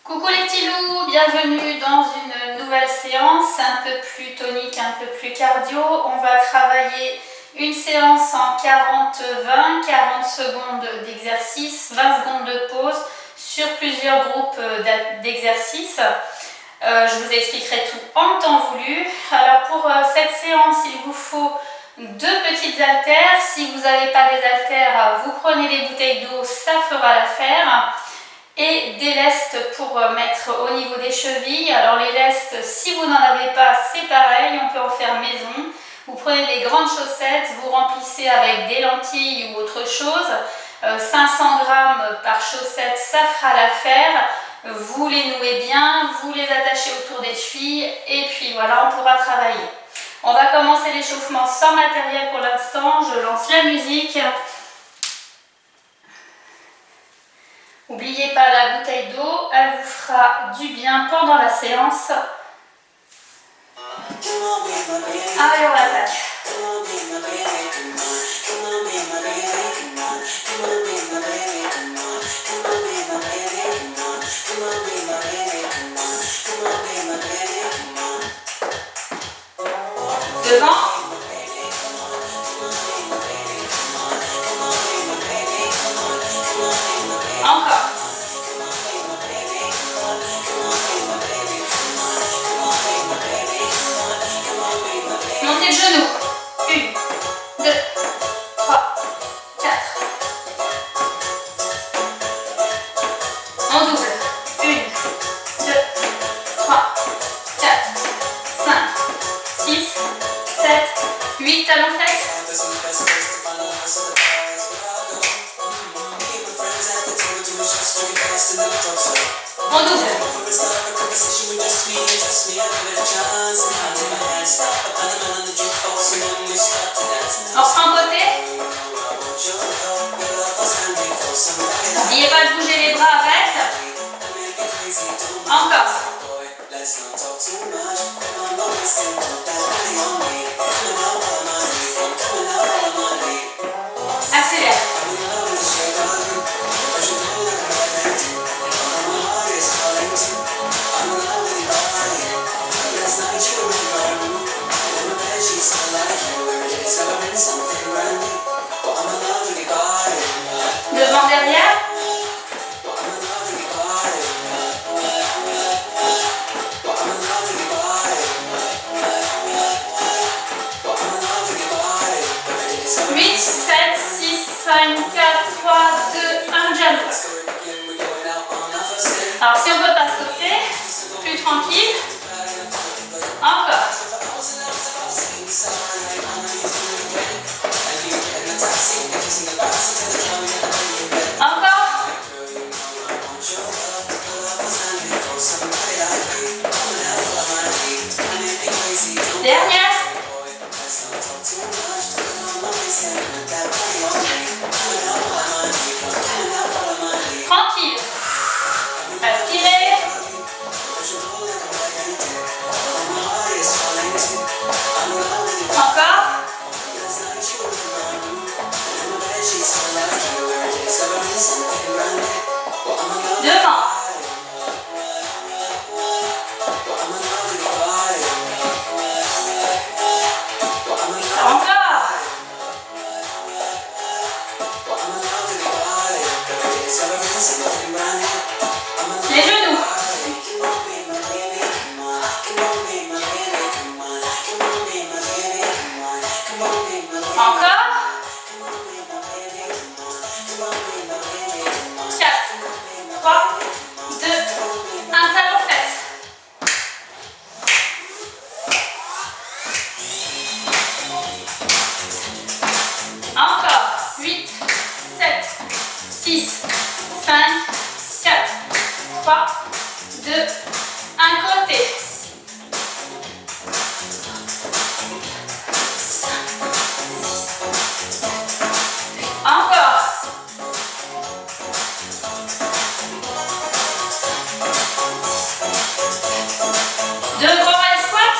Coucou les petits loups, bienvenue dans une nouvelle séance un peu plus tonique, un peu plus cardio. On va travailler une séance en 40-20, 40 secondes d'exercice, 20 secondes de pause sur plusieurs groupes d'exercices. Je vous expliquerai tout en temps voulu. Alors pour cette séance, il vous faut deux petites haltères. Si vous n'avez pas des haltères, vous prenez des bouteilles d'eau, ça fera l'affaire. Et des lestes pour mettre au niveau des chevilles. Alors les lestes, si vous n'en avez pas, c'est pareil, on peut en faire maison. Vous prenez des grandes chaussettes, vous remplissez avec des lentilles ou autre chose. 500 grammes par chaussette, ça fera l'affaire. Vous les nouez bien, vous les attachez autour des chevilles et puis voilà, on pourra travailler. On va commencer l'échauffement sans matériel pour l'instant. Je lance la musique. N'oubliez pas la bouteille d'eau, elle vous fera du bien pendant la séance. Allez, on attaque. Devant. Encore. Montez le genou. 1, 2, 3, 4. En double. 1, 2, 3, 4, 5, 6, 7, 8. Talons flex. En double. On reprend côté. N'oubliez pas de bouger les bras, arrête. Encore. Accélère. Devant, derrière. Huit, 7, 6, 5, 4, 3, 2, 1, jump. Alors si on ne peut pas sauter, plus tranquille. Encore. Encore. Dernière. Tranquille. Respirez. Encore. Devant. Encore. Les genoux. Encore. 4, 3, 2, 1, talon fesse. Encore. 8, 7, 6, 5, 4, 3, 2, 1 côté. Encore. Deux grands squats.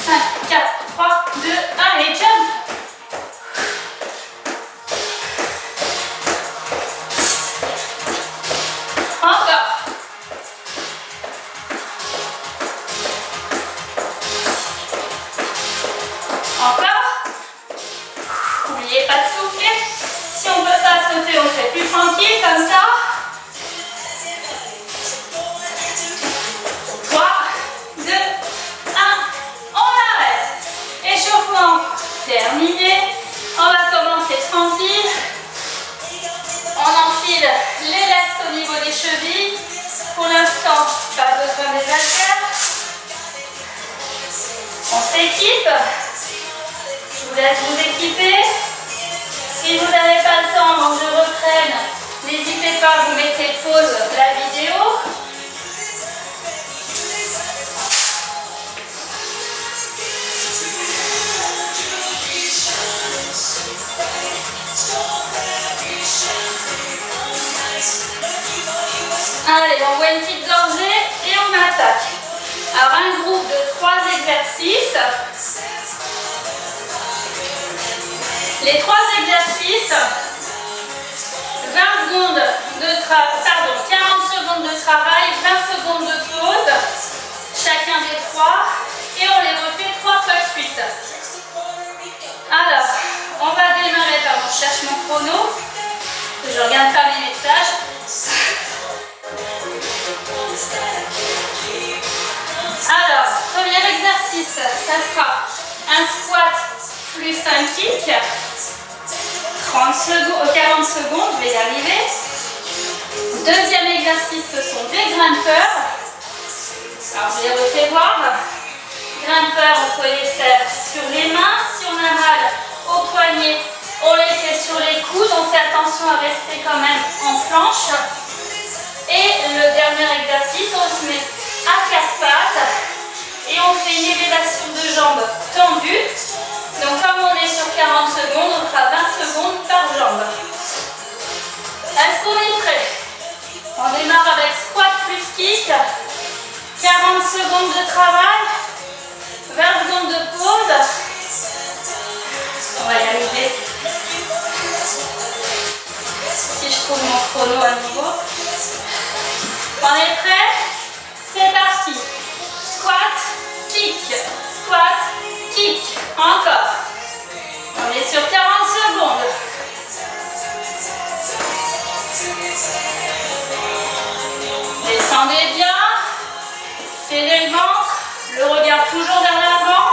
5, 4, 3, 2, 1 et jump. Encore. Encore. N'oubliez pas de souffler. Si on ne peut pas sauter, on fait plus tranquille comme ça. 3, 2, 1. On arrête. Échauffement terminé. On va commencer tranquille. On enfile les lestes au niveau des chevilles. Pour l'instant, pas besoin des haltères. On s'équipe. Je vous laisse vous équiper. Si vous n'avez pas le temps avant que je reprenne, n'hésitez pas, vous mettez pause la vidéo. Allez, on voit une petite gorgée et on attaque. Alors un groupe de 3 exercices. Les 3 exercices, 20 secondes de 40 secondes de travail, 20 secondes de pause, chacun des 3, et on les refait 3 fois de suite. Alors, on va démarrer, pardon, je cherche mon chrono, je ne regarde pas mes messages. Alors, premier exercice, ça sera un squat plus un kick, 40 secondes, je vais y arriver. Deuxième exercice, ce sont des grimpeurs. Alors, je les refais voir. Grimpeurs, on peut les faire sur les mains. Si on a mal au poignet, on les fait sur les coudes. On fait attention à rester quand même en planche. Et le dernier exercice, on se met à 4 pattes et on fait une élévation de jambes tendues. Donc comme on est sur 40 secondes, on fera 20 secondes par jambe. Est-ce qu'on est prêt? On démarre avec squat plus kick, 40 secondes de travail, 20 secondes de pause. On va y arriver. Si je trouve mon chrono à nouveau. On est prêt? C'est parti. Squat, kick, squat, kick. Encore. On est sur 40 secondes. Descendez bien. Serrez le ventre. Le regard toujours vers l'avant.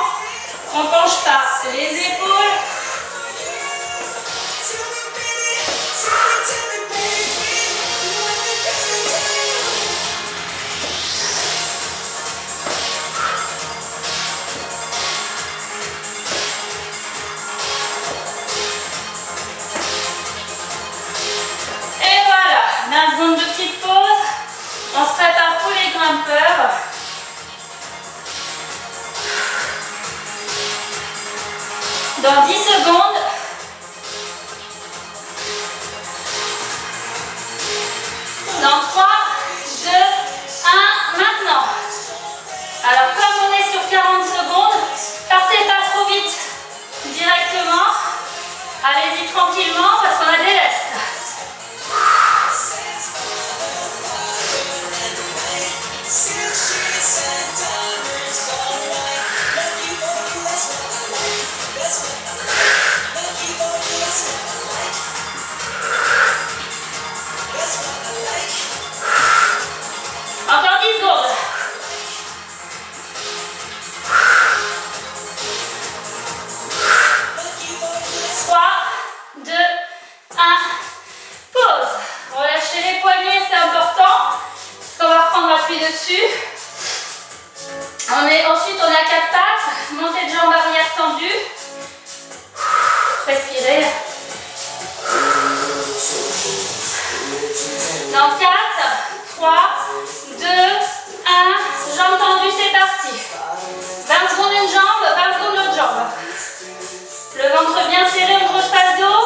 On ne penche pas les épaules. Et voilà, 20 secondes de petite pause. On se prépare pour les grimpeurs. Dans 10 secondes, dans 3, 2, 1, maintenant. Alors comme on est sur 40 secondes, partez pas trop vite directement. Allez-y tranquillement parce qu'on a des lestes. Encore 10 secondes. 3, 2, 1, pause. Relâchez les poignets, c'est important. Parce qu'on va reprendre appui dessus. Ensuite, on a 4 pattes. Montée de jambe arrière tendue. Respirez. Dans 4, 3, 2, 1. Jambes tendues, c'est parti. 20 secondes une jambe, 20 secondes l'autre jambe. Le ventre bien serré entre espace dos.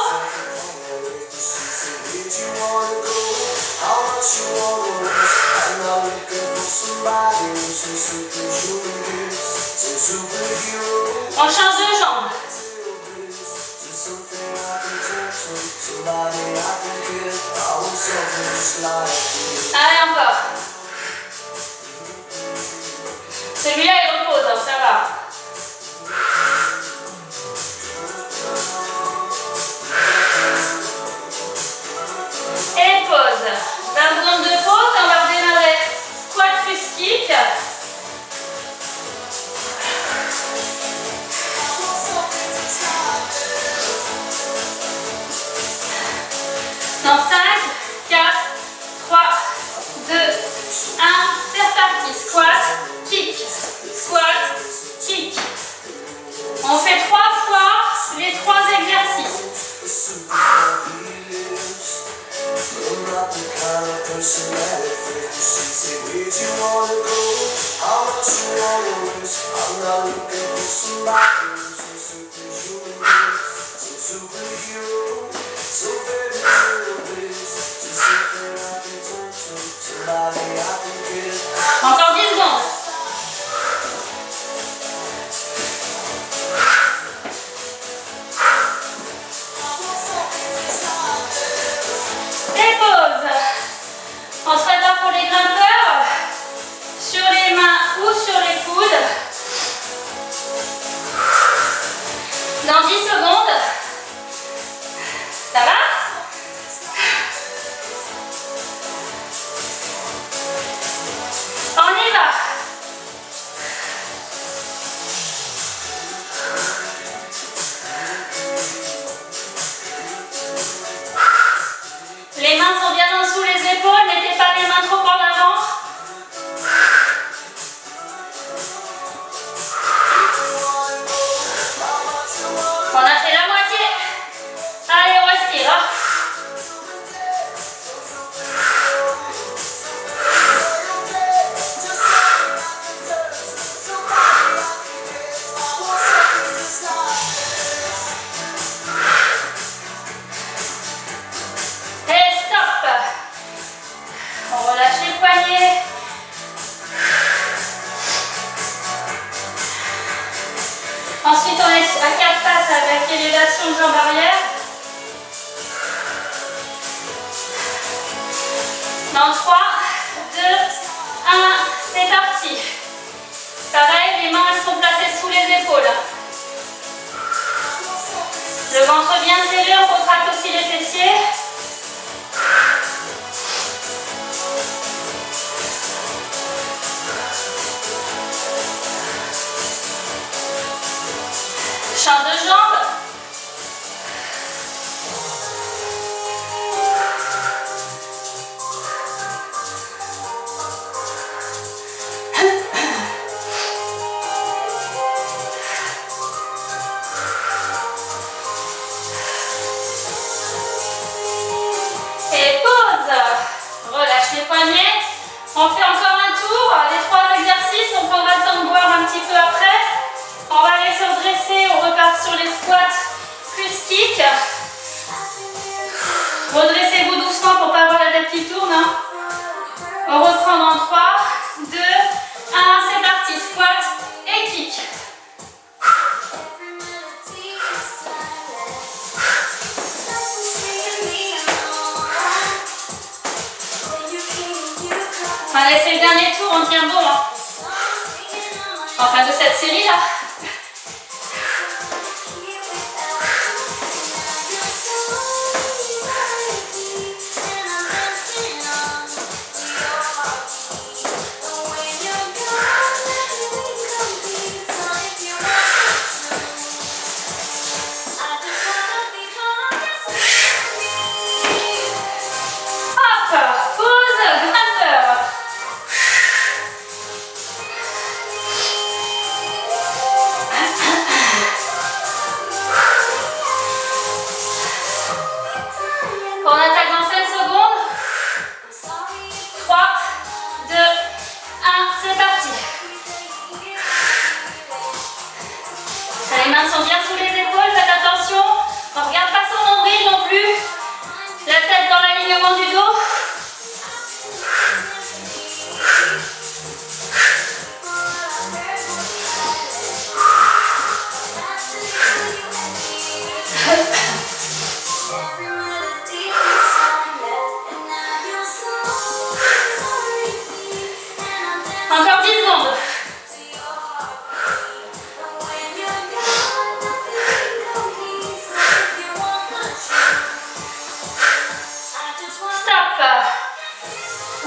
On change de jambe. Allez, encore. Celui-là, il repose, hein, ça va. Et pause. 20 secondes de pause, on va redémarrer squat plus kick. Dans 5, 4, 3, 2, 1, c'est reparti. Squat, kick, squat, kick. On fait 3 fois les 3 exercices. Encore 10 secondes. Et pause. On se prépare pour les grimpeurs. Sur les mains ou sur les coudes. Dans 10 secondes. Ça va? On y va. Les mains sont bien en dessous les épaules, mettez pas les mains trop en avant. On a fait la moitié. Allez, on respire. Et stop. On relâche les poignets. Ensuite, on est à 4 pattes avec élévation de jambe arrière. Dans 3, 2, 1, c'est parti. Pareil, les mains elles sont placées sous les épaules. Le ventre bien serré, on contracte aussi les fessiers. Change de jambe. Et pause. Relâche les poignets. On fait encore un tour. Les 3 exercices. On prendra le temps de boire un petit peu après. On va aller se redresser. On repart sur les squats plus kick. Redressez-vous doucement pour pas avoir la tête qui tourne. Hein. On reprend dans 3, 2, 1. C'est parti. Squat et kick. Allez, c'est le dernier tour, on tient bon. Hein. Enfin, de cette série-là.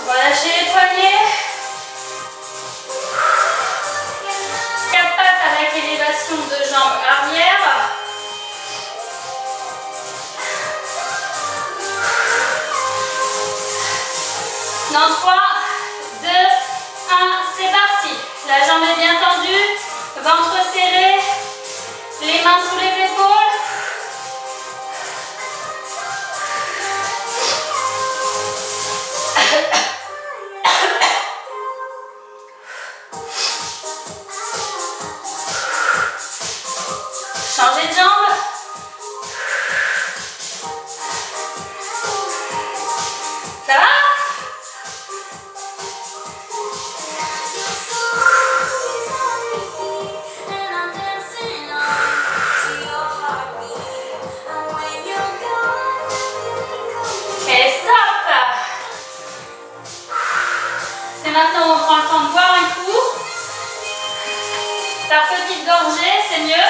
Relâchez les poignets. 4 pattes avec élévation de jambes arrière. Dans 3, 2, 1, c'est parti. La jambe est bien tendue, ventre serré, les mains sous les épaules. Changez de jambe. Ça va? Et stop. C'est maintenant où on prend le temps de boire un coup. Par petite gorgée, c'est mieux.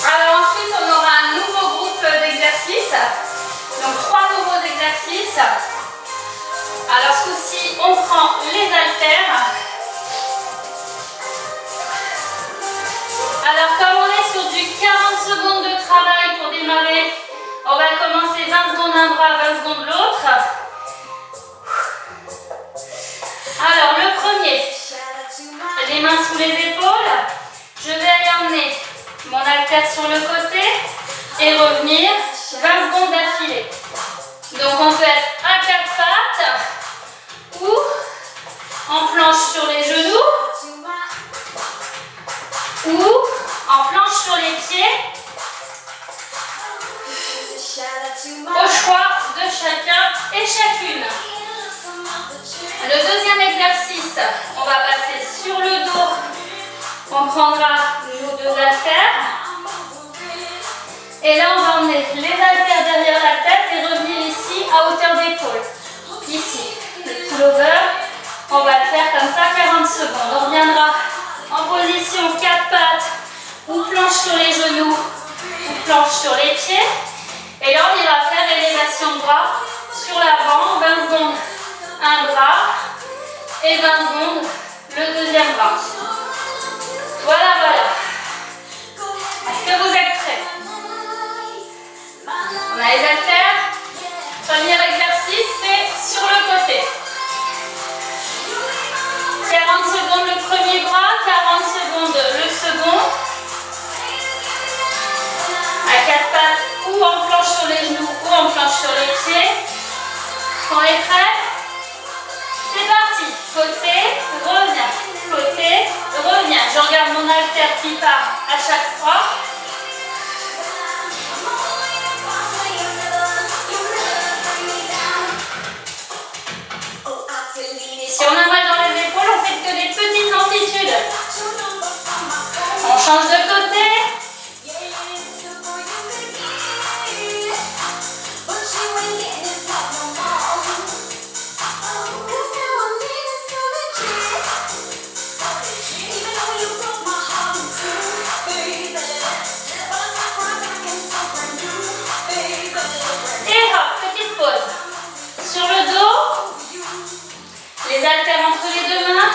Alors ensuite, on aura un nouveau groupe d'exercices. Donc 3 nouveaux exercices. Alors ce coup-ci, on prend les haltères. Alors comme on est sur du 40 secondes de travail pour démarrer, on va commencer 20 secondes un bras, 20 secondes l'autre. Alors le premier, les mains sous les épaules. Je vais aller emmener mon haltère sur le côté et revenir 20 secondes d'affilée. Donc on peut être à 4 pattes ou en planche sur les genoux ou en planche sur les pieds, au choix de chacun et chacune. Le deuxième exercice, on va passer sur le dos. On prendra nos 2 haltères. Et là, on va emmener les haltères derrière la tête et revenir ici à hauteur d'épaule. Ici, le pullover. On va le faire comme ça 40 secondes. On reviendra en position 4 pattes ou planche sur les genoux ou planche sur les pieds. Et là, on ira faire élévation de bras sur l'avant, 20 secondes un bras et 20 secondes le deuxième bras. Voilà, voilà. Est-ce que vous êtes prêts? On a les haltères. Premier exercice, c'est sur le côté. 40 secondes le premier bras, 40 secondes le second. À 4 pattes ou en planche sur les genoux ou en planche sur les pieds. On est prêts? C'est parti. Côté, reviens. Côté, reviens. Je regarde mon haltère qui part à chaque fois. Si on a mal dans les épaules, on fait que des petites amplitudes. On change de côté. Et hop, petite pause. Sur le dos, les haltères entre les 2 mains.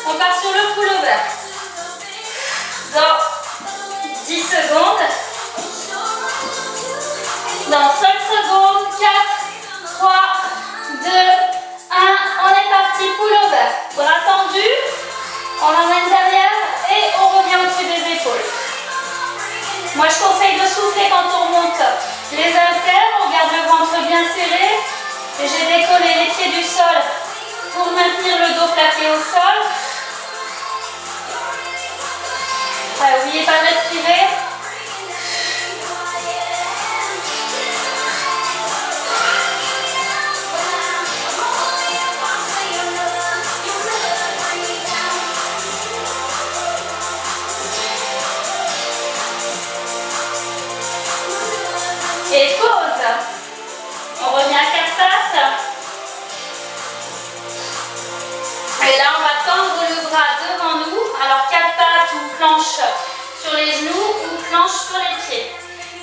On part sur le pullover. Dans 10 secondes. Dans 5 secondes. 4, 3, 2, 1. On est parti. Pullover. Bras tendus. On l'emmène derrière et on revient au-dessus des épaules. Moi, je conseille de souffler quand on remonte les haltères. On garde le ventre bien serré. Et j'ai décollé les pieds du sol pour maintenir le dos plaqué au sol. N'oubliez pas de respirer. Et pause. On revient à 4 pattes. Et là, on va tendre le bras devant nous. Alors 4 pattes.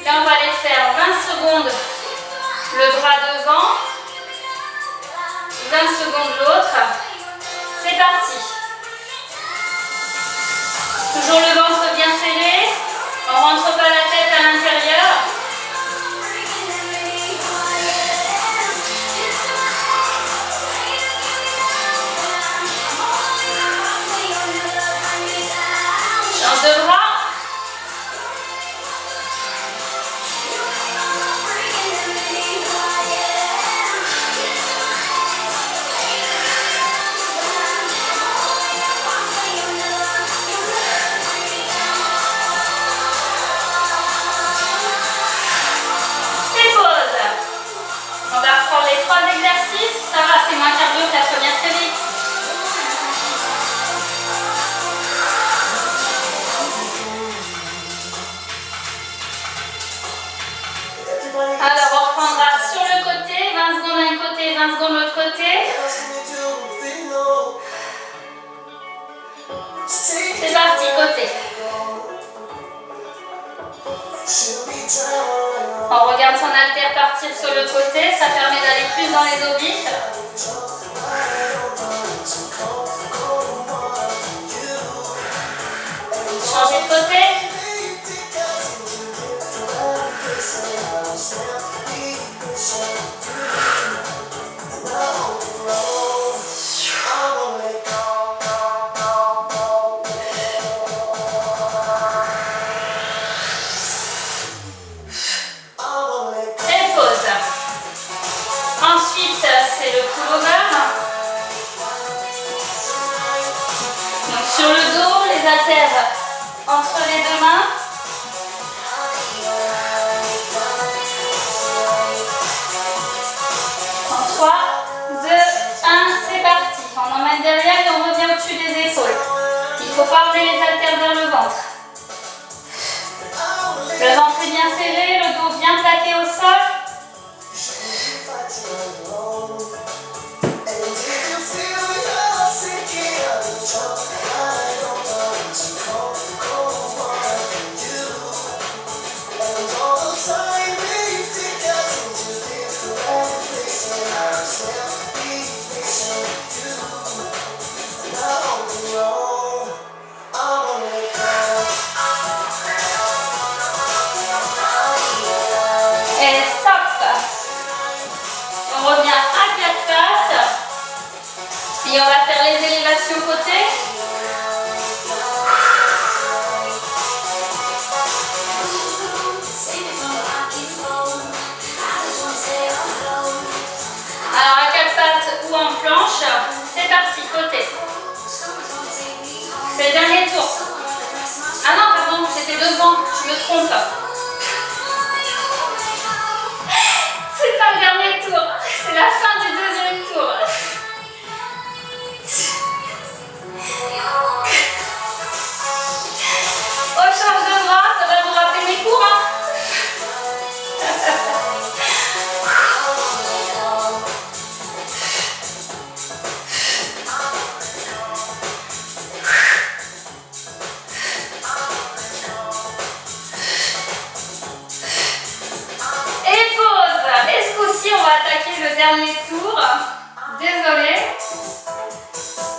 Là, on va aller faire 20 secondes le bras devant, 20 secondes l'autre. C'est parti. Toujours le ventre bien serré. On ne rentre pas la tête à l'intérieur. Change de bras. Ça va, c'est moins cardio que la première série. Alors, on reprendra sur le côté, 20 secondes d'un côté, 20 secondes de l'autre côté. C'est parti, côté. On regarde son haltère partir sur le côté, ça permet d'aller plus dans les obliques. Changer de côté. Sur le dos, les haltères entre les deux mains. En 3, 2, 1, c'est parti. On emmène derrière et on revient au-dessus des épaules. Il ne faut pas emmener les haltères vers le ventre. Le ventre est bien serré, le dos bien plaqué au sol. Et on va faire les élévations côté. Alors à quatre pattes ou en planche, c'est parti, côté. C'est le dernier tour. Ah non, pardon, j'étais devant, je me trompe. C'est pas le dernier tour, c'est la fin du deuxième tour. Oh, change de bras, ça va vous rappeler mes cours, hein. Et pause. Et ce coup-ci, on va attaquer le dernier tour. Désolée.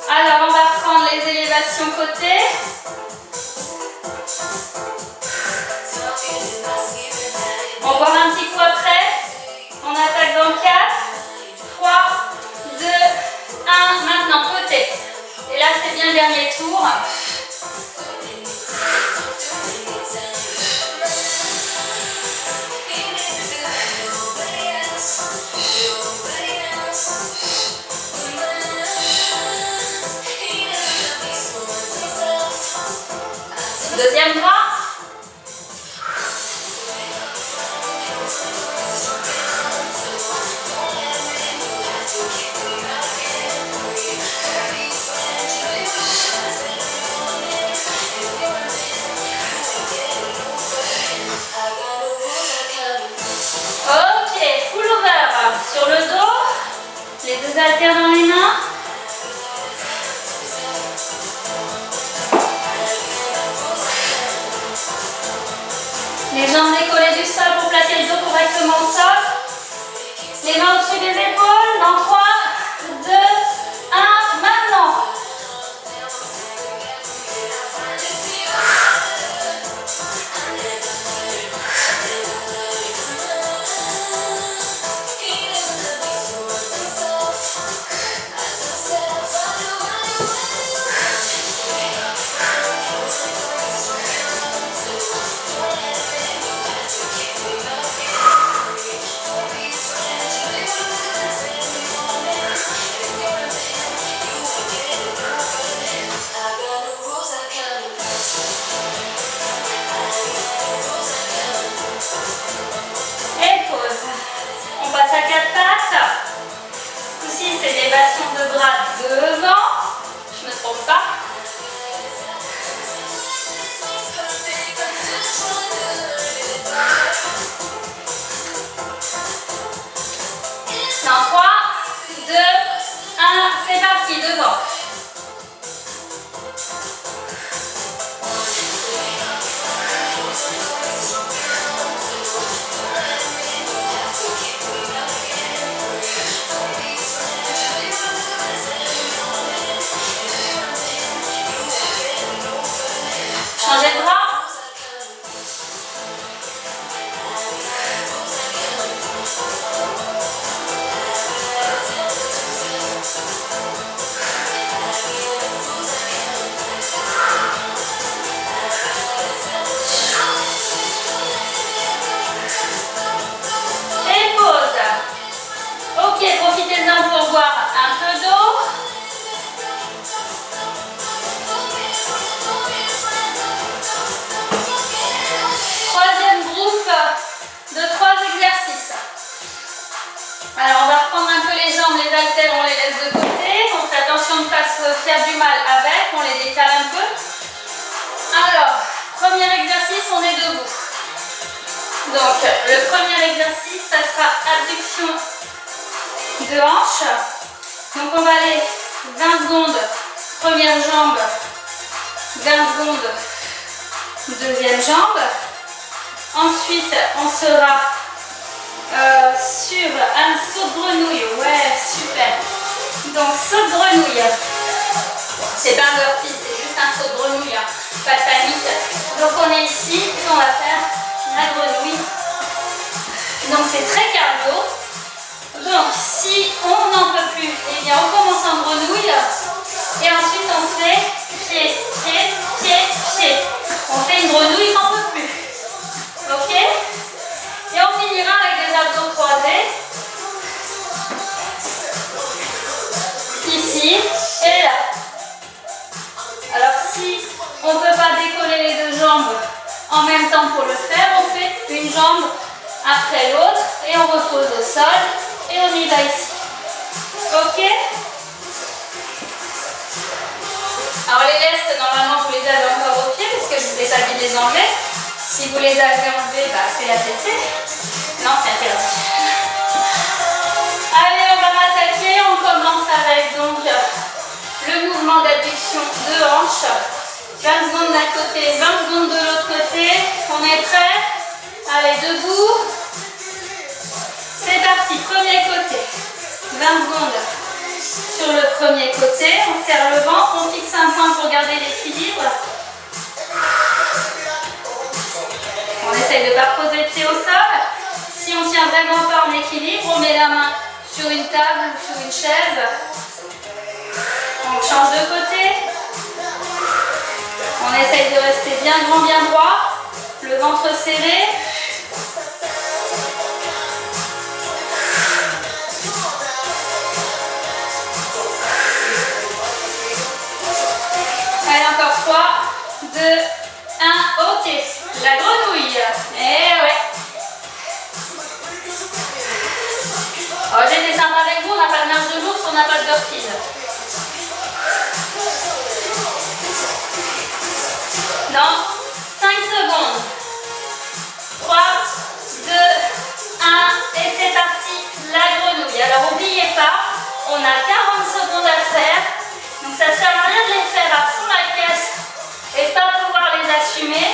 Alors, on va prendre les élévations côté. On boit un petit coup après. On attaque dans 4, 3, 2, 1. Maintenant, côté. Et là, c'est bien le dernier tour. Deuxième bras. Ok, full over. Sur le dos, les deux haltères dans les mains. Les jambes décollées du sol pour placer le dos correctement au sol. Les mains au-dessus des épaules. Dans 3, 2, 1, maintenant. À 4 pattes. Ici, c'est l'élévation de bras devant. Je ne me trompe pas. Dans 3, 2, 1, c'est parti, devant. Changez de bras. Et pause. Ok, profitez-en pour boire un peu d'eau. De 3 exercices. Alors on va reprendre un peu les jambes, les haltères, on les laisse de côté. On fait attention de ne pas se faire du mal avec, on les décale un peu. Alors, premier exercice, on est debout. Donc le premier exercice, ça sera abduction de hanche. Donc on va aller 20 secondes, première jambe, 20 secondes, deuxième jambe. Ensuite, on sera sur un saut de grenouille. Ouais, super. Donc, saut de grenouille. C'est pas un burpee, c'est juste un saut de grenouille. Hein. Pas de panique. Donc, on est ici et on va faire la grenouille. Donc, c'est très cardio. Donc, si on n'en peut plus, eh bien, on commence en grenouille. Et ensuite, on fait pied, pied, pied, pied. On fait une grenouille qu'on ne peut plus. Ok? Et on finira avec des abdos croisés. Ici et là. Alors si on ne peut pas décoller les deux jambes en même temps pour le faire, on fait une jambe après l'autre et on repose au sol et on y va ici. Ok? Alors les lestes, normalement vous les avez encore au pied parce que je vous ai pas dit de les enlever. Si vous les avez enlevés, bah, c'est la TT. Non, c'est interdit. Allez, on va rattaquer. On commence avec donc le mouvement d'abduction de hanche. 20 secondes d'un côté, 20 secondes de l'autre côté. On est prêt? Allez, debout. C'est parti, premier côté. 20 secondes sur le premier côté. On serre le ventre, on fixe un point pour garder l'équilibre. On essaye de ne pas poser le pied au sol. Si on ne tient vraiment pas en équilibre, on met la main sur une table ou sur une chaise. On change de côté. On essaye de rester bien grand, bien droit. Le ventre serré. Allez, encore 3, 2, 1, ok. La grenouille. Eh ouais. Oh, j'étais sympa avec vous, on n'a pas de marche de l'ours, on n'a pas de burpees. Dans 5 secondes. 3, 2, 1 et c'est parti. La grenouille. Alors n'oubliez pas, on a 40 secondes à faire. Donc ça ne sert à rien de les faire à fond la caisse et pas pouvoir les assumer.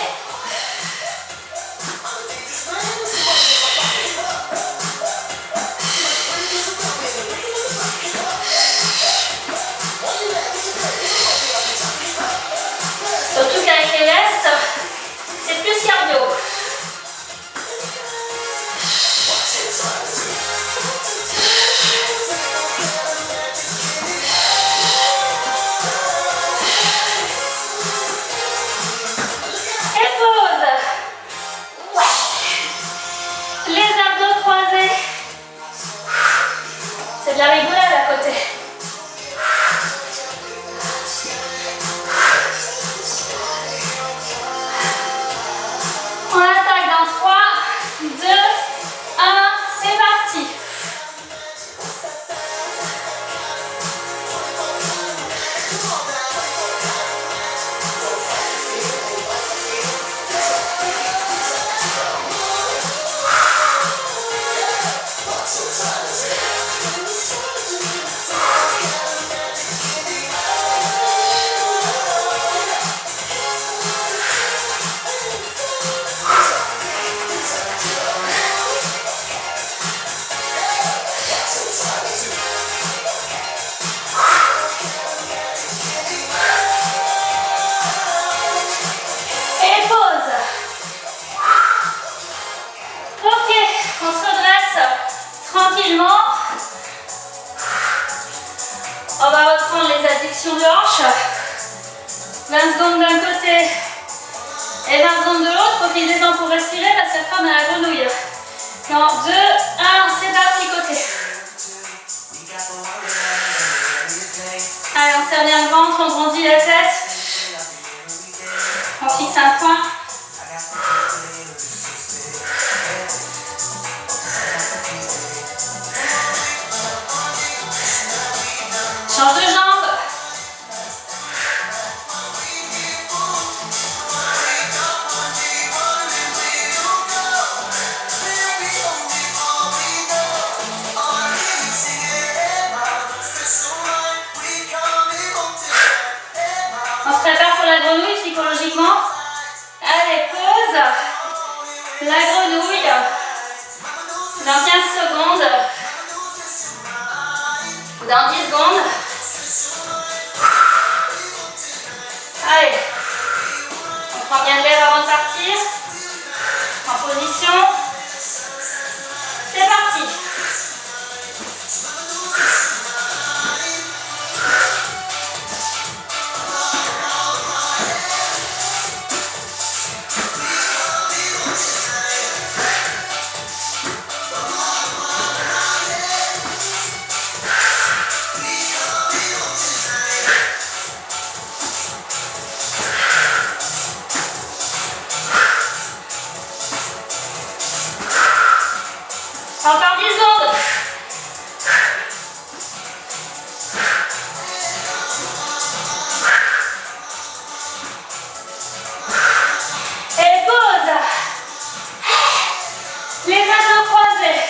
flexion de hanche. 20 secondes d'un côté et 20 secondes de l'autre. Profitez-en pour respirer parce que cette fois on a la grenouille. Dans 2, 1, c'est parti côté. Allez, on serre bien le ventre, on grandit la tête. On fixe un point. Change de jambe. On se prépare pour la grenouille psychologiquement. Allez, pause. La grenouille. Dans 15 secondes. Dans 10 secondes. Allez. On prend bien l'air avant de partir. En position. C'est parti. Encore 10 secondes. Et pause. Les genoux croisés.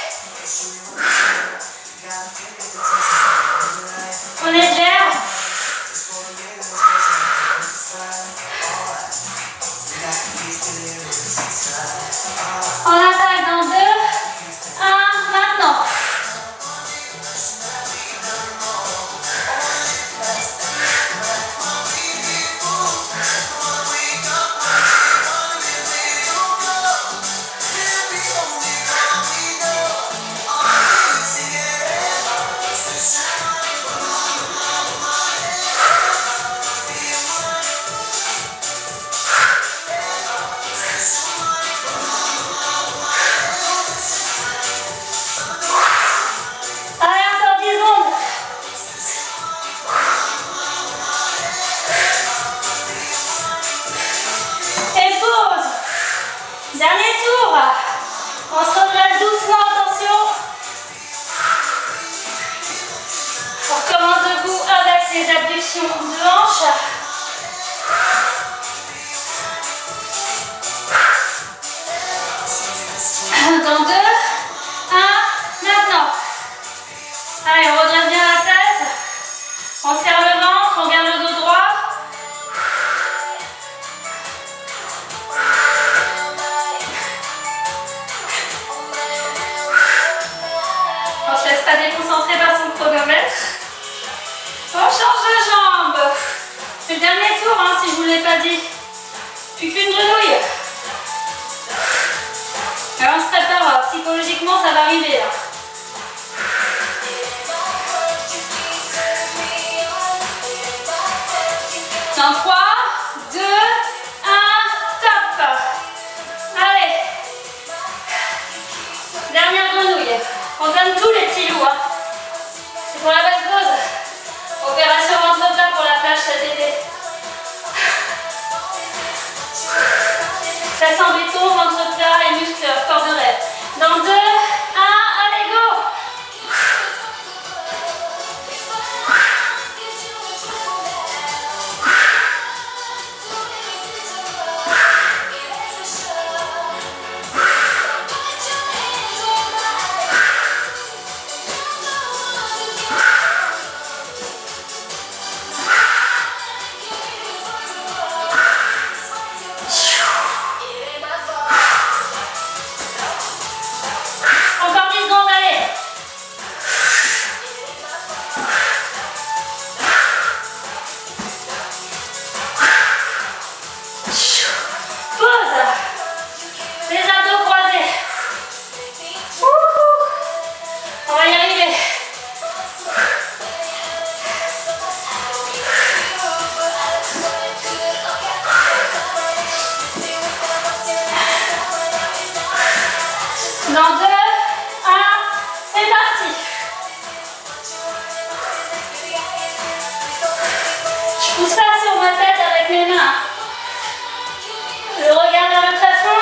On est l'air. On attaque dans 2, 1, maintenant. Allez, encore 10 secondes. Et pause. Dernier tour. On se redresse doucement, attention. On recommence debout avec les abductions de hanches. Dans 2, 1, maintenant. Allez, on redresse bien la tête. On serre le ventre, on garde le dos droit. On se laisse pas déconcentrer par son chronomètre. On change de jambe. C'est le dernier tour, hein, si je vous l'ai pas dit. Plus qu'une grenouille. Alors on se prépare, psychologiquement ça va arriver là. Dans 3, 2, 1, top. Allez. Dernière grenouille. On donne tous les petits loups. Hein. C'est pour la belle pause. Opération ventre plat pour la plage cet été. Fesse en béton, ventre plat et muscles corps de rêve. Dans 2, 1, allez go. Dans 2, 1, c'est parti. Je pousse pas sur ma tête avec mes mains. Je regarde vers le plafond.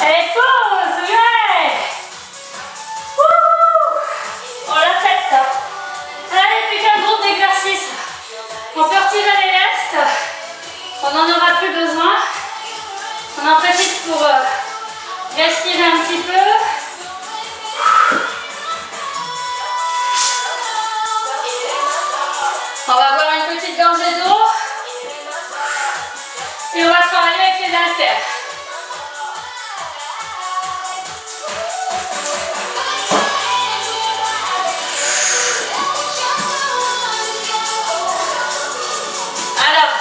Allez, pause, ouais. Wouhou. On l'a fait ça. Allez, plus qu'un groupe d'exercices. On peut retirer les lestes. On n'en aura plus besoin. On en profite pour respirer un petit peu. On va boire une petite gorgée d'eau. Et on va travailler avec les haltères. Alors,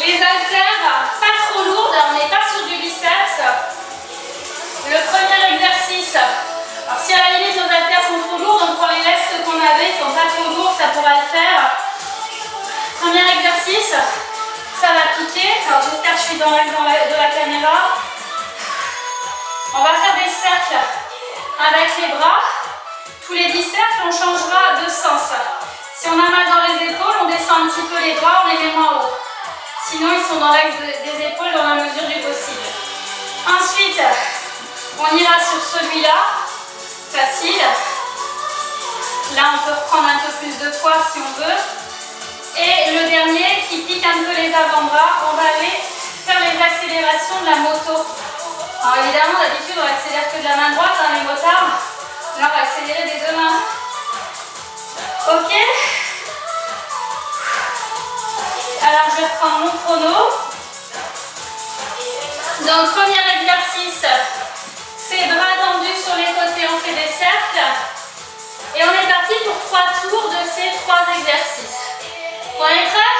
les haltères, pas trop lourdes, on n'est pas sur du biceps. Le premier exercice, alors si à la limite nos haltères sont trop lourdes, on prend les lestes qu'on avait, qui sont pas trop lourds, ça pourra le faire. Premier exercice, ça va piquer. Alors j'espère que je suis dans l'axe de la caméra. On va faire des cercles avec les bras. Tous les 10 cercles, on changera de sens. Si on a mal dans les épaules, on descend un petit peu les bras, on les met moins haut. Sinon, ils sont dans l'axe des épaules dans la mesure du possible. Ensuite, on ira sur celui-là. Facile. Là, on peut reprendre un peu plus de poids si on veut. Et le dernier qui pique un peu les avant-bras, on va aller faire les accélérations de la moto. Alors évidemment, d'habitude, on accélère que de la main droite, hein, les motards. Là, on va accélérer des deux mains. Ok. Alors, je vais reprendre mon chrono. Donc, premier exercice, c'est bras tendus sur les côtés, on fait des cercles. Et on est parti pour 3 tours de ces 3 exercices. On est prêts?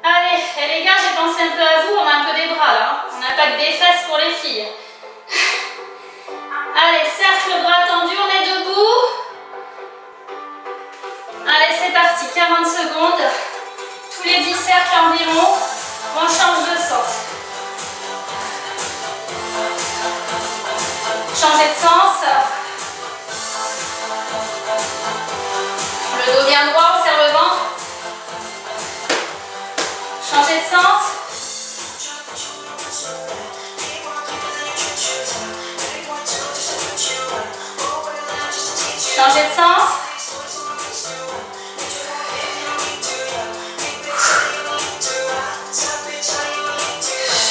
Allez, et les gars, j'ai pensé un peu à vous, on a un peu des bras là. On n'a pas que des fesses pour les filles. Allez, cercle, bras tendus, on est debout. Allez, c'est parti, 40 secondes. Tous les 10 cercles environ, on change de sens. Changer de sens. Le dos bien droit, on serre le ventre. Changer de sens. Changer de sens.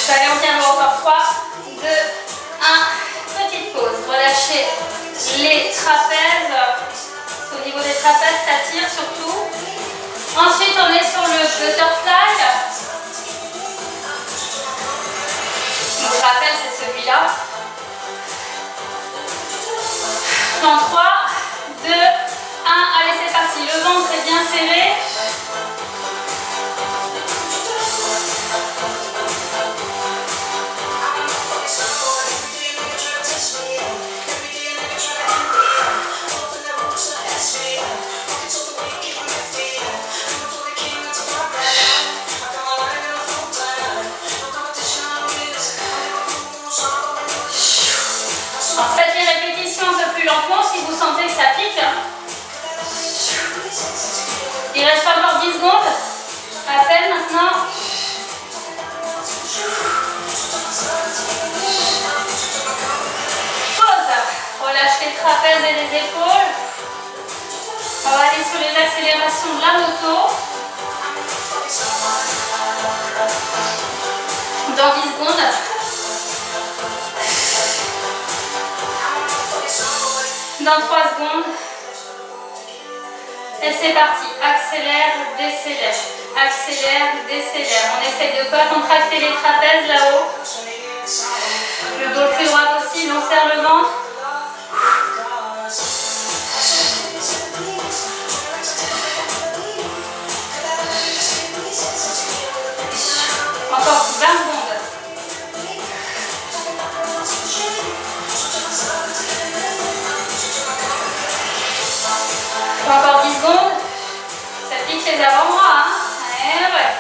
Allez, on tient encore 3, 2, 1. Petite pause. Relâchez les trapèzes. Au niveau des trapèzes, ça tire surtout. Ensuite, on est sur le butterfly. Je rappelle, c'est celui-là. Dans 3, 2, 1. Allez, c'est parti. Le ventre est bien serré. Faites les répétitions un peu plus lentement si vous sentez que ça pique. Il reste encore 10 secondes. À peine maintenant. Pause. Relâche les trapèzes et les épaules. On va aller sur les accélérations de la moto. Dans 10 secondes. Dans 3 secondes. Et c'est parti. Accélère, décélère. Accélère, décélère. On essaie de ne pas contracter les trapèzes là-haut. Le Le dos le plus droit possible, on serre le ventre. Encore 20 secondes. Encore 10 secondes. Ça pique les avant-bras. Hein. Et ouais.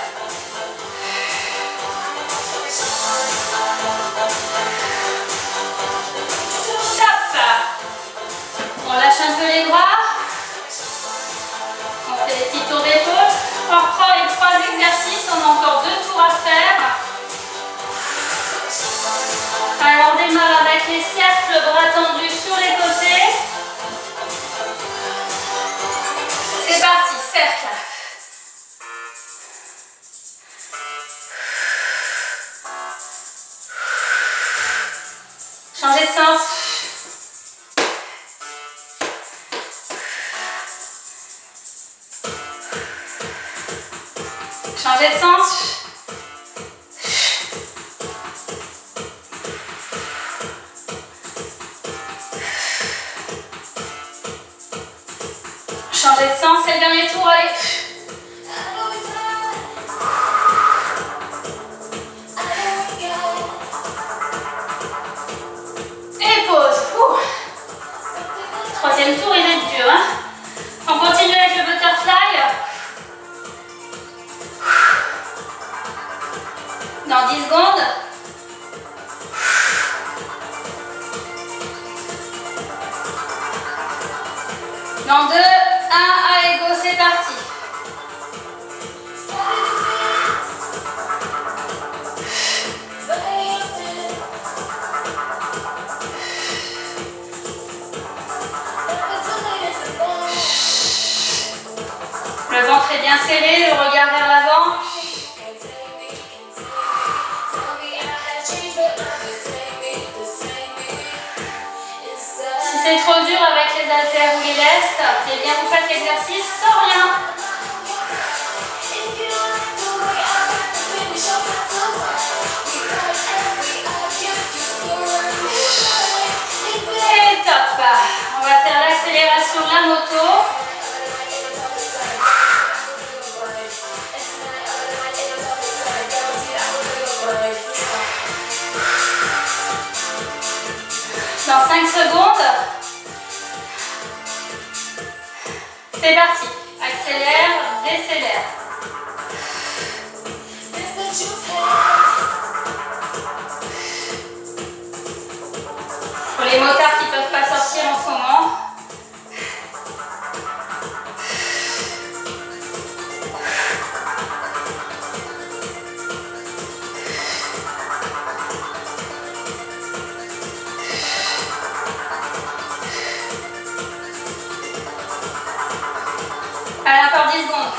On lâche un peu les bras. On fait des petits tours d'épaule. On reprend les 3 exercices. On a encore 2 tours à faire. Alors on démarre avec les cercles, bras tendus sur les côtés. C'est parti, cercle. Changez de sens. Changez de sens. Changez de sens, c'est le dernier tour, allez. Et pause. Ouh. Troisième tour, il est dur. Hein. On continue avec le butterfly. Dans 10 secondes. Dans 2, 1, allez go, c'est parti. Le ventre est bien serré, le regard vers l'avant. Si c'est trop dur avec les haltères ou les lestes, eh bien vous faites l'exercice sans rien. Et top. On va faire l'accélération de la moto. Dans 5 secondes. C'est parti. Accélère, décélère. Pour les motards qui ne peuvent pas sortir en ce moment. Allez, encore 10 secondes.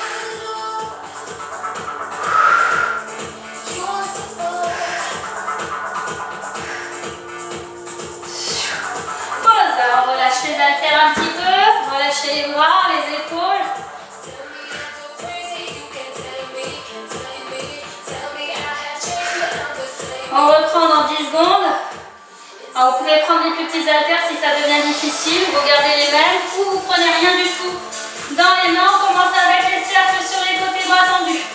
Pause. On relâche les haltères un petit peu. Relâchez les bras, les épaules. On reprend dans 10 secondes. Alors, vous pouvez prendre des plus petits haltères si ça devient difficile. Vous gardez les mêmes ou vous prenez rien du tout. Dans les mains, on commence avec les cercles sur les côtés, bras tendus.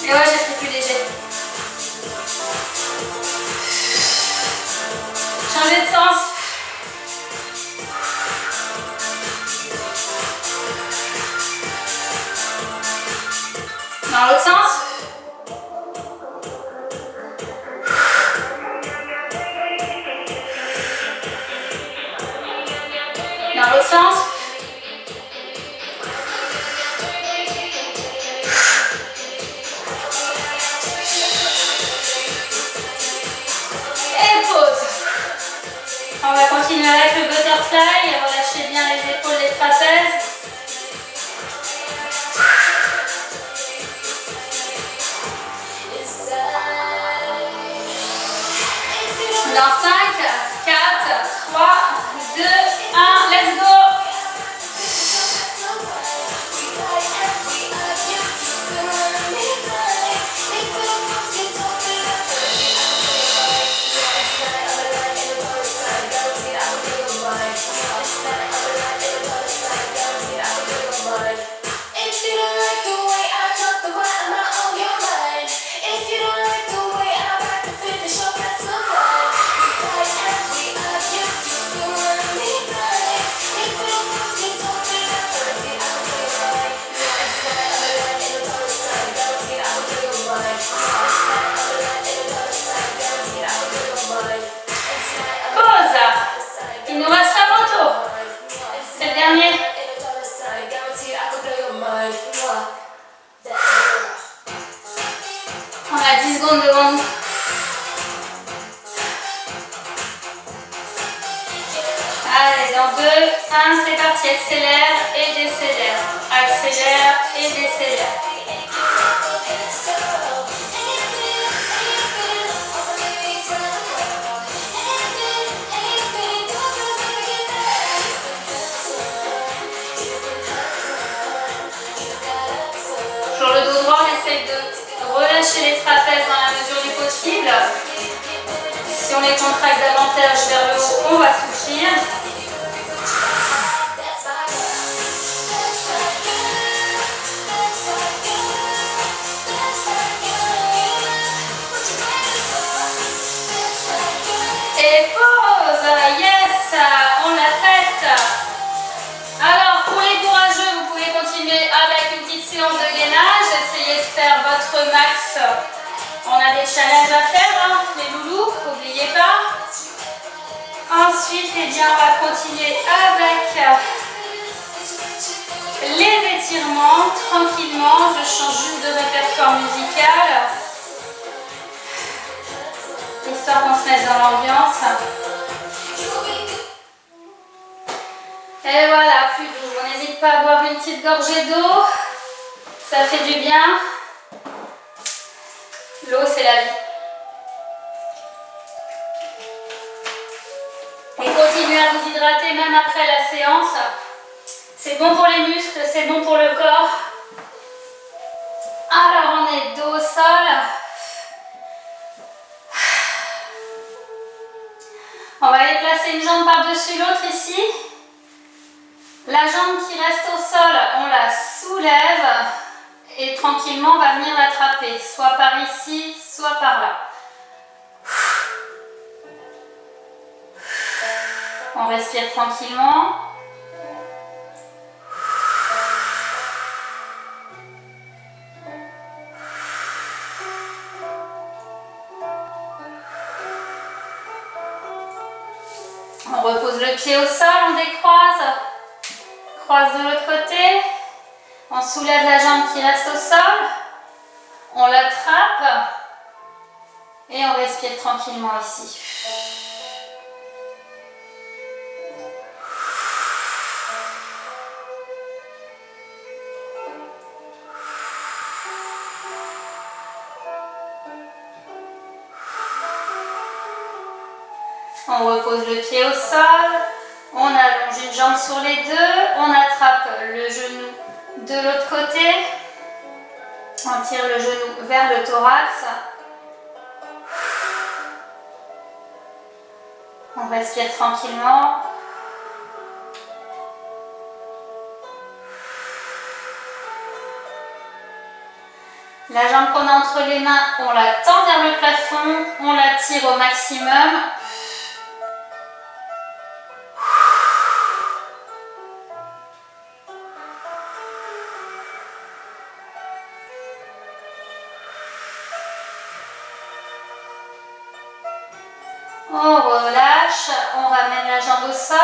Et ouais, j'ai fait plus léger. Changez de sens. Dans l'autre sens. Dans l'autre sens. Et pause. On va continuer avec le butterfly. Relâchez bien les épaules, les trapèzes. Dans 5, 4, 3, 2, 1, let's go. On a 10 secondes devant nous. Allez, dans 2, 1, c'est parti. Accélère et décélère. Accélère et décélère. Sur le dos droit, on essaye de relâcher les trapèzes dans la mesure du possible. Si on les contracte davantage vers le haut, on va souffrir. Et pause. Yes, on l'a faite. Alors, pour les courageux, vous pouvez continuer avec une petite séance de gainage. Essayez de faire votre max. On a des challenges à faire, hein, les loulous, n'oubliez pas. Ensuite, eh bien, on va continuer avec les étirements, tranquillement. Je change juste de répertoire musical, histoire qu'on se mette dans l'ambiance. Et voilà, plus doux. On n'hésite pas à boire une petite gorgée d'eau. Ça fait du bien. L'eau, c'est la vie. Et continuez à vous hydrater même après la séance. C'est bon pour les muscles, c'est bon pour le corps. Alors, on est dos au sol. On va aller placer une jambe par-dessus l'autre ici. La jambe qui reste au sol, on la soulève et tranquillement on va venir l'attraper, soit par ici, soit par là. On respire tranquillement. On repose le pied au sol, on décroise. Croise de l'autre côté. On soulève la jambe qui reste au sol. On l'attrape. Et on respire tranquillement ici. On repose le pied au sol, on allonge une jambe sur les deux, on attrape le genou de l'autre côté, on tire le genou vers le thorax, on respire tranquillement. La jambe qu'on a entre les mains, on la tend vers le plafond, on la tire au maximum. On relâche, on ramène la jambe au sol,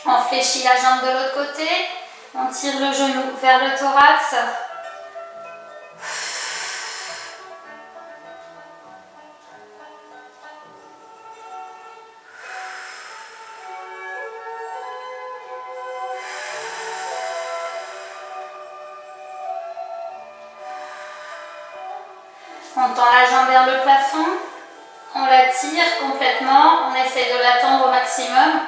on fléchit la jambe de l'autre côté, on tire le genou vers le thorax. On tend la jambe vers le plafond. On la tire complètement, on essaie de la tendre au maximum.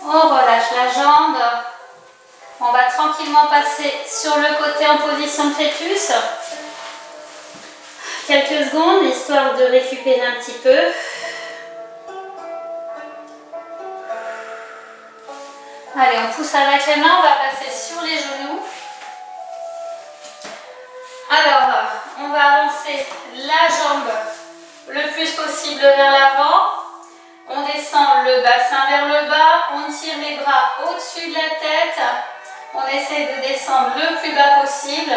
On relâche la jambe. On va tranquillement passer sur le côté en position de fœtus. Quelques secondes, histoire de récupérer un petit peu. Allez, on pousse avec les mains, on va passer sur les genoux. Alors, on va avancer la jambe le plus possible vers l'avant. On descend le bassin vers le bas, on tire les bras au-dessus de la tête. On essaie de descendre le plus bas possible.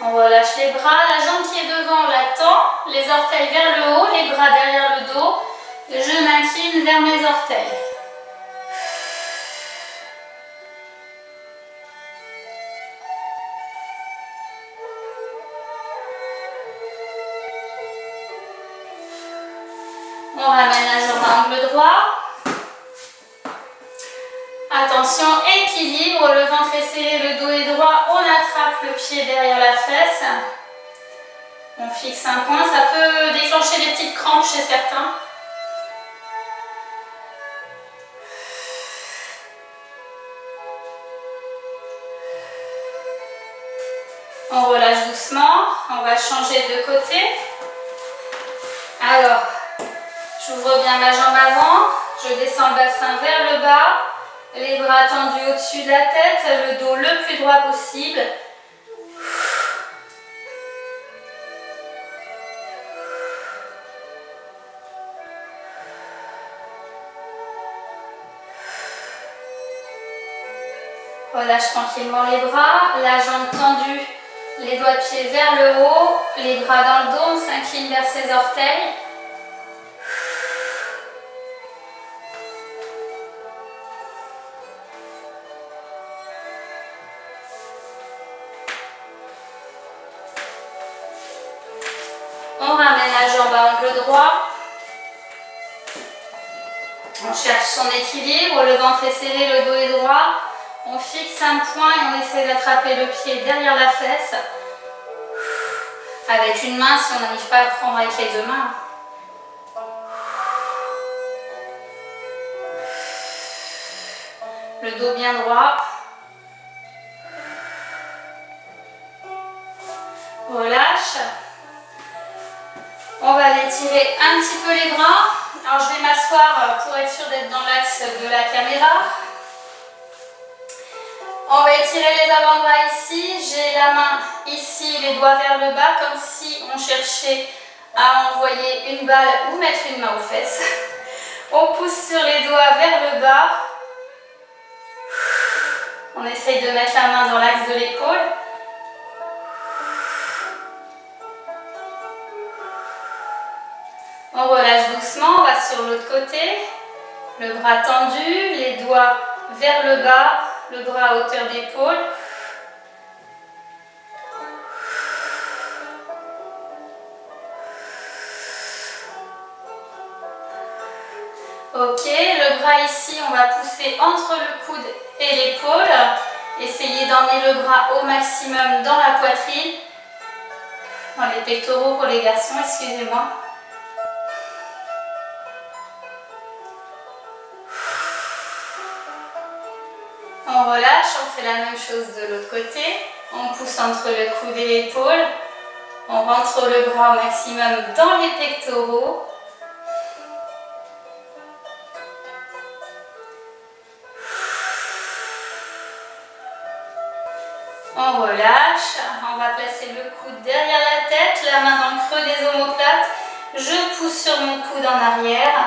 On relâche les bras, la jambe qui est devant, on la tend, les orteils vers le haut, les bras derrière le dos. Je m'incline vers mes orteils. On ramène la jambe à angle droit. Attention, équilibre, le ventre est serré, le dos est droit, on attrape le pied derrière la fesse. On fixe un point, ça peut déclencher des petites crampes chez certains. On relâche doucement, on va changer de côté. Alors, j'ouvre bien ma jambe avant, je descends le bassin vers le bas, les bras tendus au-dessus de la tête, le dos le plus droit possible. Relâche tranquillement les bras, la jambe tendue, les doigts de pied vers le haut, les bras dans le dos, on s'incline vers ses orteils. On ramène la jambe à angle droit. On cherche son équilibre, le ventre est serré, le dos est droit. On fixe un point et on essaie d'attraper le pied derrière la fesse. Avec une main si on n'arrive pas à le prendre avec les deux mains. Le dos bien droit. Relâche. On va aller tirer un petit peu les bras. Alors je vais m'asseoir pour être sûr d'être dans l'axe de la caméra. On va étirer les avant-bras ici. J'ai la main ici, les doigts vers le bas, comme si on cherchait à envoyer une balle ou mettre une main aux fesses. On pousse sur les doigts vers le bas. On essaye de mettre la main dans l'axe de l'épaule. On relâche doucement, on va sur l'autre côté. Le bras tendu, les doigts vers le bas, le bras à hauteur d'épaule. Ok, le bras ici, on va pousser entre le coude et l'épaule. Essayez d'emmener le bras au maximum dans la poitrine. Dans les pectoraux pour les garçons, excusez-moi. On relâche, on fait la même chose de l'autre côté. On pousse entre le coude et l'épaule. On rentre le bras au maximum dans les pectoraux. On relâche, on va placer le coude derrière la tête, la main dans le creux des omoplates. Je pousse sur mon coude en arrière.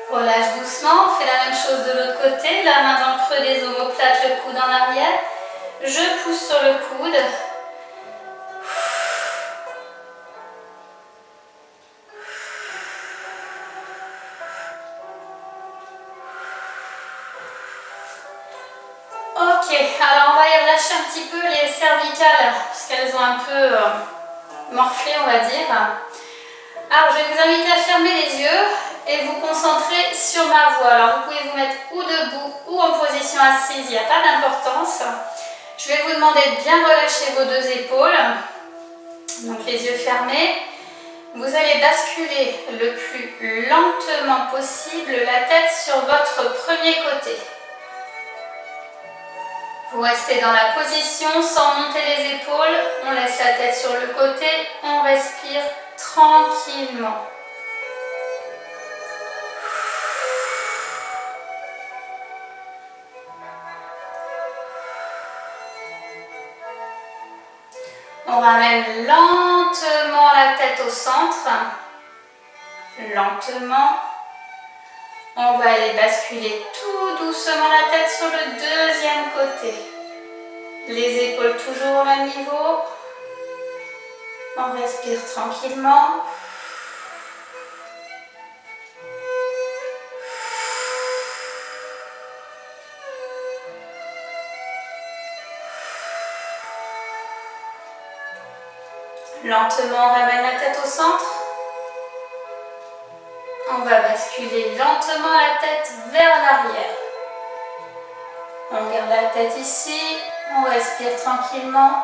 Relâche doucement, on fait la même chose de l'autre côté, la main dans le creux des omoplates, le coude en arrière. Je pousse sur le coude. Ok, alors on va y relâcher un petit peu les cervicales, puisqu'elles ont un peu morflé, on va dire. Alors je vais vous inviter à fermer les yeux et vous concentrer sur ma voix. Alors vous pouvez vous mettre ou debout ou en position assise, il n'y a pas d'importance. Je vais vous demander de bien relâcher vos deux épaules, donc les yeux fermés. Vous allez basculer le plus lentement possible la tête sur votre premier côté. Vous restez dans la position sans monter les épaules, on laisse la tête sur le côté, on respire tranquillement. On ramène lentement la tête au centre. lentement. On va aller basculer tout doucement la tête sur le deuxième côté. Les épaules toujours au même niveau. On respire tranquillement. Lentement, on ramène la tête au centre. On va basculer lentement la tête vers l'arrière. On garde la tête ici. On respire tranquillement.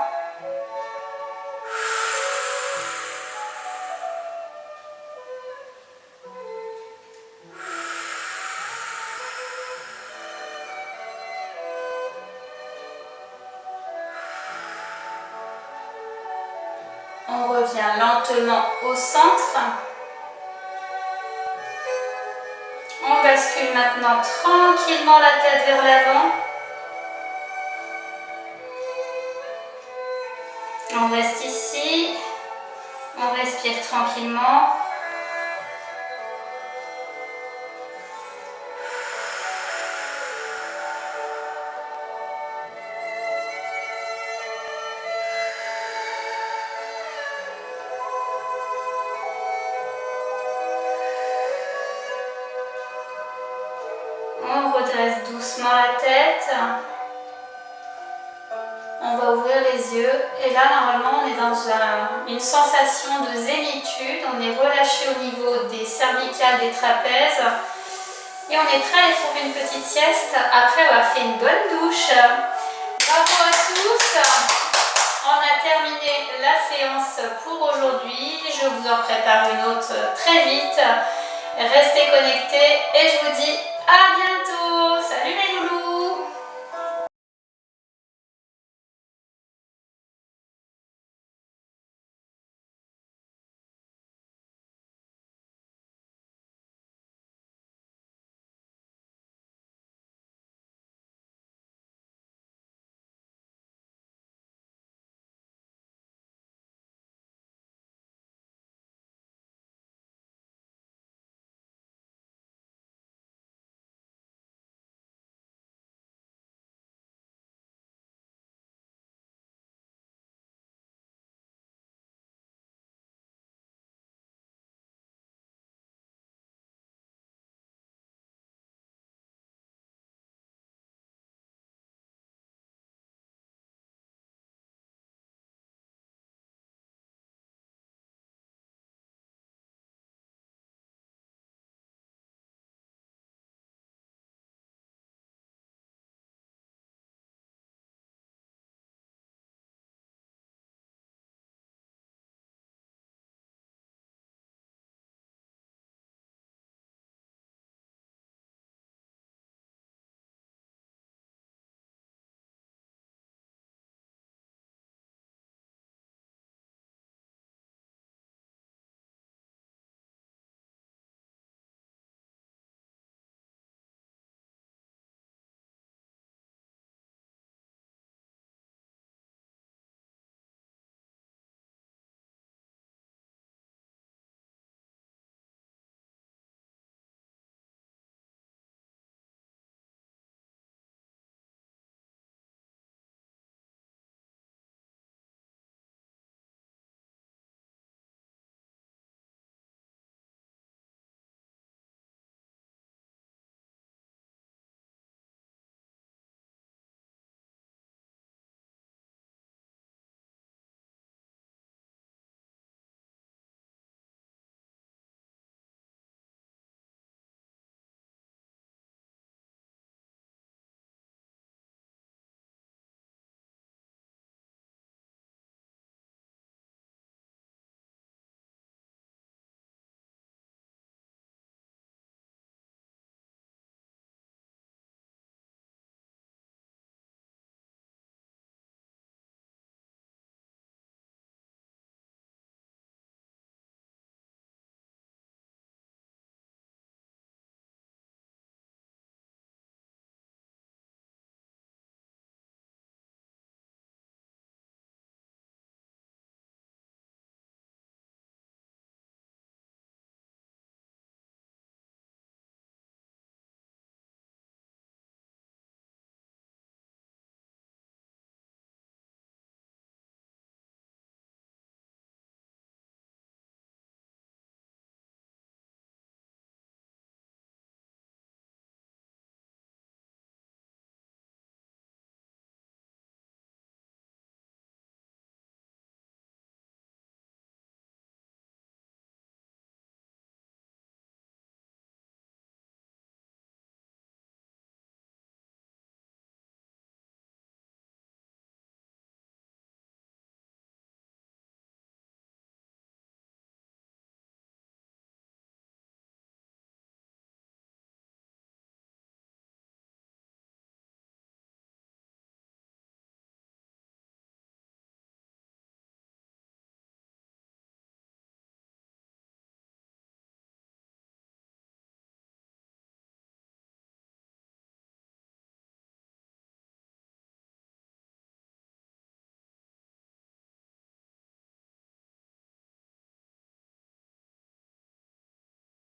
On revient lentement au centre. On bascule maintenant tranquillement la tête vers l'avant. On reste ici. On respire tranquillement. On redresse doucement la tête. On va ouvrir les yeux. Et là, normalement, on est dans une sensation de zénitude. On est relâché au niveau des cervicales, des trapèzes. Et on est prêt à aller faire une petite sieste après avoir fait une bonne douche. Bravo à tous. On a terminé la séance pour aujourd'hui. Je vous en prépare une autre très vite. Restez connectés et je vous dis à bientôt. Salut les